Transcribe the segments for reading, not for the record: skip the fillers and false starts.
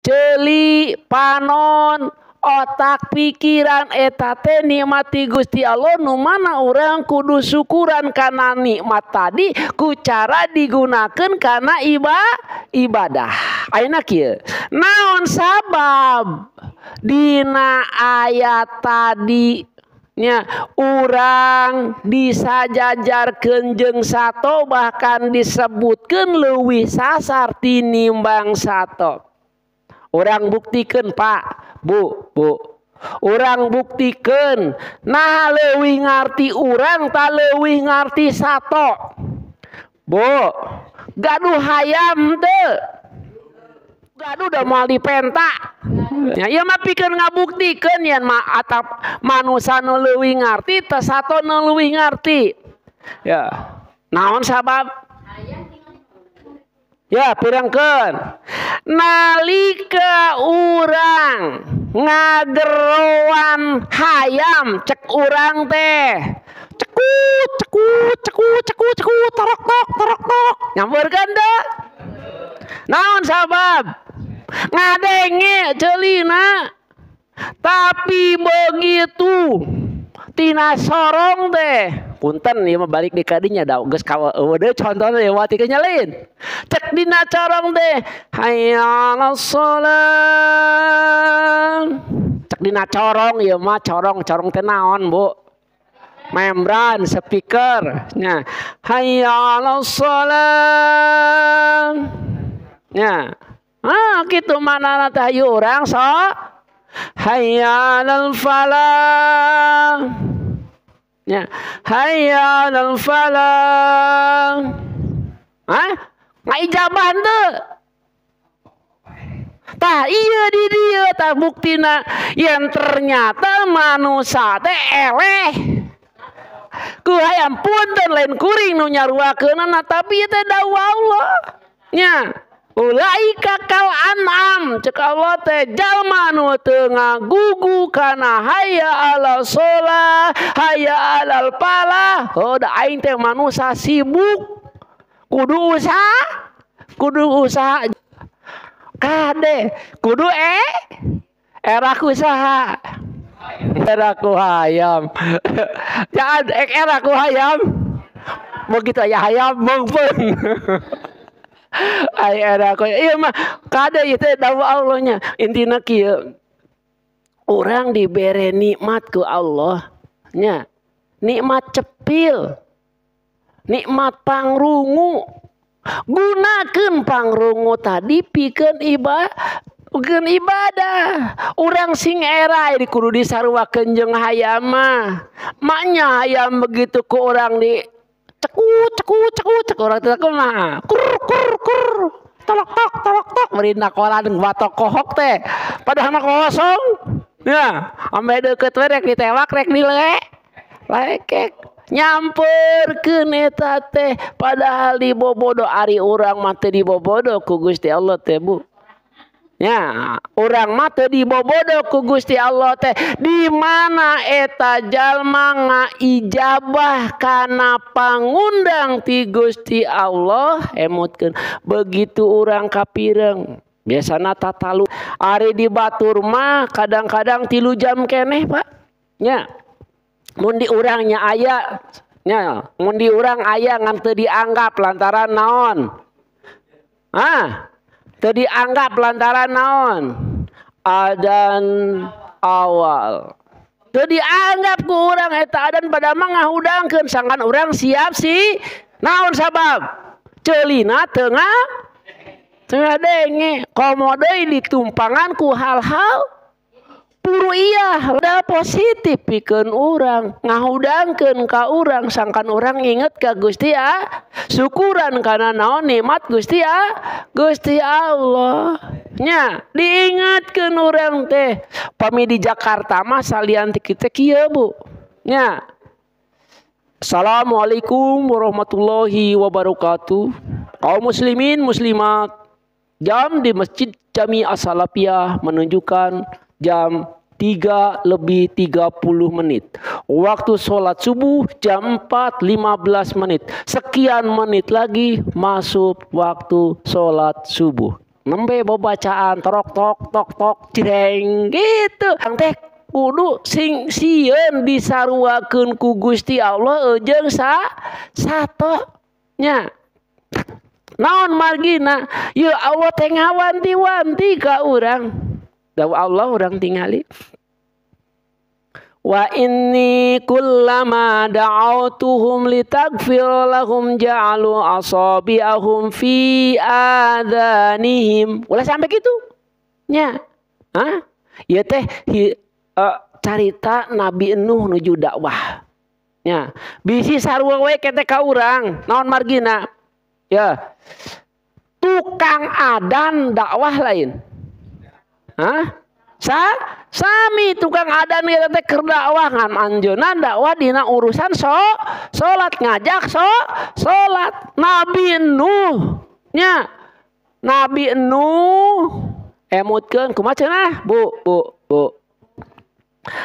Ceuli panon otak pikiran eta teh nikmati Gusti Allah nu mana urang kudu syukuran kana nikmat tadi ku cara digunakeun kana ibadah. Ayeuna kieu, naon sabab dina ayat tadi nya urang disajajarkeun jeung sato bahkan disebutkeun leuwih sasar tinimbang sato. Urang buktikeun Pak, Bu. Urang buktikeun nah leuwih ngarti urang ta leuwih ngarti sato. Bu, gaduh hayam teu. Gaduh da moal dipenta. Ya ieu mah pikeun ngabuktikeun yen mah atap manusa nu leuwih ngarti teh sato nu leuwih ngarti. Ya. Naon sabab? Ya, pirengkeun. Nalika urang ngagerowan hayam cek urang teh. Cekut torok tok. Nyampeurkeun teu? Naon sabab? Ngadenge ceulina. Tapi begitu tina sorong teh punten ieu mah balik di kadinya da geus ka eueuh contona ya wati kenyalin. Cek dina corong teh hayya 'alas shalah. Cek dina corong ieu mah corong teh naon, Bu? Membran speaker nya hayya 'alas shalah. Nya. Kitu manana teh hayu urang so hayya 'alal falah. Ya, hayya 'alal falah. Ngaijabah teu? Tah ieu di dieu tah buktina yen ternyata manusia teh eleh. Ku hayam punten lain kuring nu nyaruakeunana tapi ieu teh dawuh Allah. Nya. Ulaika kal an'am cek Allah teh jalma nu teu ngagugu kana hayya 'alal shalah hayya 'alal falah. Da aing teh manusia sibuk kudu usaha kade kudu era usaha era ku hayam jangan era ku hayam begitu ya hayam mengpun. Ai era ko ieu mah kade ieu teh dawuh Allahnya. Intina kieu. Urang dibere nikmat ku Allah nya. Nikmat cepil. Nikmat pangrungu. Gunakeun pangrungu tadi pikeun ibadah. Urang sing era di kudu disaruakeun jeung hayam mah. Maknya hayam begitu ku urang di cekut orang teh kumaha kur tolok tok meureunna kolan batok kohok teh padahal kosong ya ame deukeut we rek ditewak rek dilekek nyampeurkeun eta teh padahal dibobodo ari urang mah teu dibobodo ku Gusti Allah teh Bu. Ya, urang mah teu dibobodo ku Gusti Allah teh di mana eta jalma ngaijabah kana pangundang ti Gusti Allah emutkeun begitu urang kapireung biasana tatalu ari di batur mah kadang-kadang 3 jam keneh Pak nya mun di urangnya aya nya mun di urang aya ngan teu dianggap lantaran naon teu dianggap lantaran naon adzan awal teu dianggap ku urang eta adzan pada mah ngahudangkeun sangkan urang siap sih naon sabab ceulina teu ngadenge komo deui ditumpangan ku hal-hal puru iya da positif pikeun urang ngahudangkeun ka urang sangkan urang inget ka Gusti syukuran kana naon nikmat Gusti Allah nya diingatkeun urang teh pami di Jakarta mah salian ti kitu kieu Bu nya Assalamualaikum warahmatullahi wabarakatuh kaum muslimin muslimat jam di Masjid Jami As-Salafiyah menunjukkan jam 3:30. Waktu sholat subuh jam 4:15. Sekian menit lagi masuk waktu sholat subuh. nembe bacaan torok tok tok tok cireng gitu. Ang teh kudu sing sieun disaruakeun ku Gusti Allah jeung sato nya. Naon margina? Ya Allah teh ngawanti-wanti ka urang. Dawa Allah urang tingali. Wa inni kullama da'autuhum litaghfir lahum ja'alu asabi'ahum fi adanihim. Ulah sampai gitu nya. Hah? Ya teh carita Nabi Nuh nuju dakwah nya. Bisi sarua we kete ka urang. Naon margina? Ya. Tukang adan dakwah lain. Hah? Sami tukang adan kita teh keur dakwah ngan anjeunna dakwah dina urusan salat ngajak salat. Nabi Nuh nya. Nabi Nuh emutkeun kumaha cenah? Bu.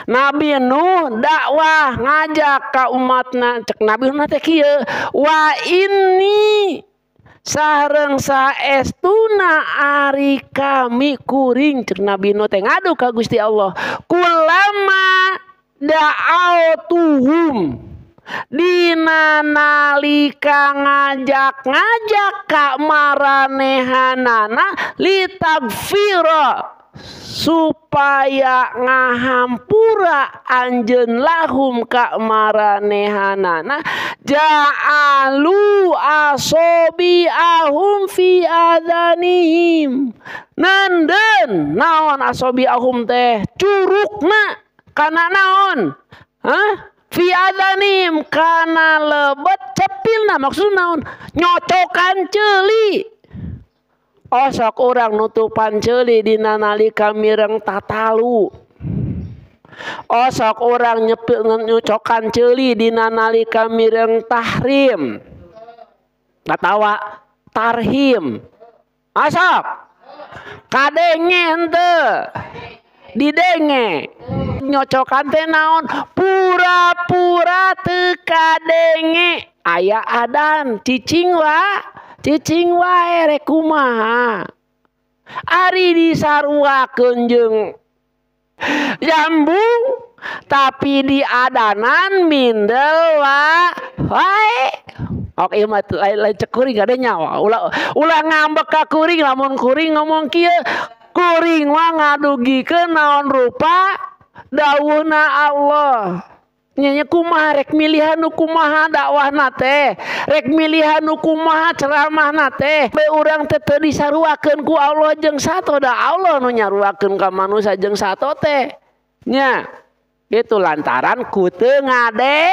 Nabi Nuh dakwah ngajak ka umatna cek Nabi Nuh teh kieu wa inni sareng saestuna ari kami kuring cek Nabi Nuh teh ngadu ka Gusti Allah kulama da'autuhum dina nalika ngajak ka maranehanana litagfira supaya ngahampura anjeun lahum ka maranehanana ja'alu asabi'ahum fi adanihim nandeun naon asabi'ahum teh curugna kana naon fi adanihim kana lebet cepilna maksud naon nyocokan ceuli. Osok orang nutupan ceuli dina nalika mireng tatalu. Osok orang nyucokan ceuli dina nalika mireng tahrim. Atawa tarhim. Osok kadenge henteu. Didenge. Nyocokan teh naon? Pura-pura teu kadenge. Aya adan cicing wae rek kumaha ari disaruakeun jeung jambung tapi di adanan mindel wae ok ieu mah lain cek kuring gade nyawa ulah ngambek ka kuring lamun kuring ngomong kieu kuring mah ngadugikeun naon rupa dawuhna Allah. Nya kumaha rek milihan nu kumaha dakwahna teh rek milihan nu kumaha ceramahna teh be urang teh teu disaruakeun ku Allah jeung sato da Allah nu nyaruakeun ka manusia jeung sato teh nya kitu lantaran ku teu ngade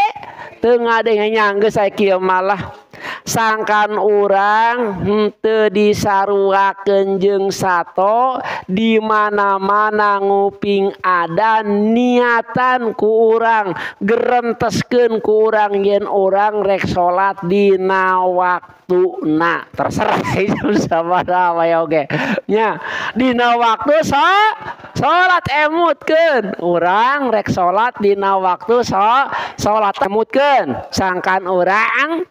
nya geus aya kieu malah sangkan urang henteu disaruakeun jeung sato di mana-mana nguping ada niatan ku urang gerenteskeun ku urang yen urang rek salat dina waktuna terserah jam sabaraha wae oge nya dina waktu salat emutkeun urang rek salat dina waktu salat emutkeun sangkan urang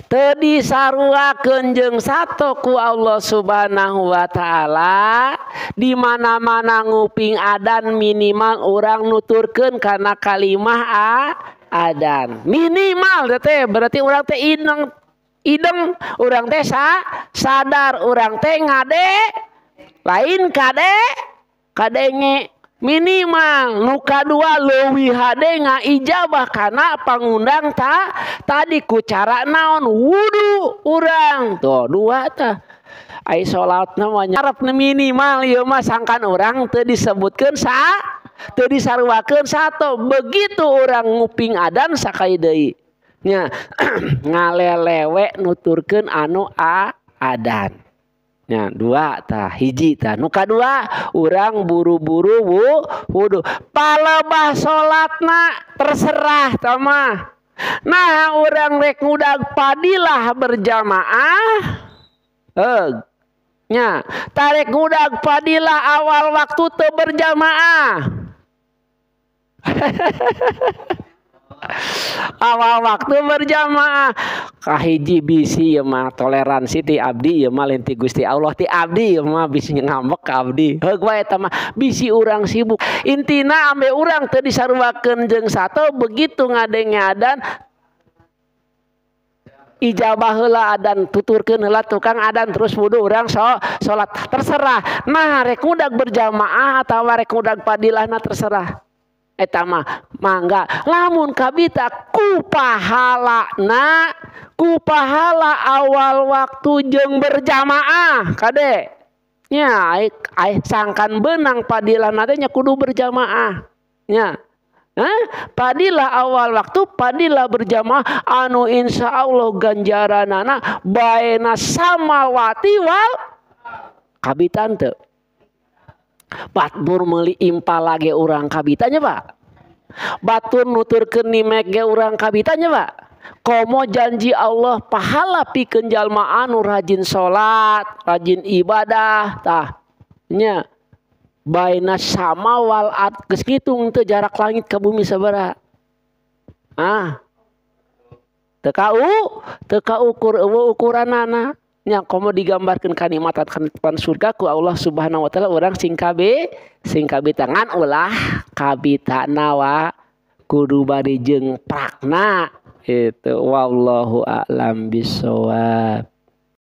teu disaruakeun jeung sato ku Allah Subhanahu wa taala di mana-mana nguping adan minimal urang nuturkeun kana kalimah adan minimal teh berarti urang teh ideng urang teh sadar urang teh ngade lain kadenge minimal nu kadua leuwih hade ngaijabah kana pangundang tadi ku cara naon wudu urang tuh dua tah ai salatna mah nyarepna minimal ieu mah sangkan urang teu disebutkeun teu disaruakeun sato begitu urang nguping adan sakali deui nya ngalelewe nuturkeun anu adan. Ya, dua tah hiji tah nu kadua urang buru-buru wudu palebah salatna terserah tah mah nah urang rek ngudag padilah berjamaah nya tarek ngudag padilah awal waktu teu berjamaah Awal waktu berjamaah kahiji bisi ya mah toleransi ti abdi ya mah lain ti Gusti Allah ti abdi ya mah bisi ngambek ka abdi heug wae eta mah bisi urang sibuk intina ambe urang teu disarwakeun jeung sato begitu ngadenge adan ijabah heula adan tuturkeun heula tukang adan terus wudu urang salat terserah nah rek udag berjamaah atawa rek udag padilahna terserah eta mah mangga lamun kabita ku pahalana ku pahala awal waktu jeung berjamaah kade nya ai sangkan beunang padilahna teh nya kudu berjamaah nya padilah awal waktu padilah berjamaah anu insyaallah ganjaranana baena samawati wal kabitan teu batur meuli impal lage urang kabitanya Pak batur nuturkeun nimek ge urang kabitanya Pak komo janji Allah pahala pikeun jalma anu rajin salat rajin ibadah tah nya baina sama wal ard geus ngitung teu jarak langit ka bumi sabaraha teu ka ukur eueuh ukuranana nya komo digambarkeun kanikmatan surga ku Allah Subhanahu wa taala urang sing kabe tangan ulah kabitana wa kudu bari jeung prakna itu wallahu a'lam bissawab.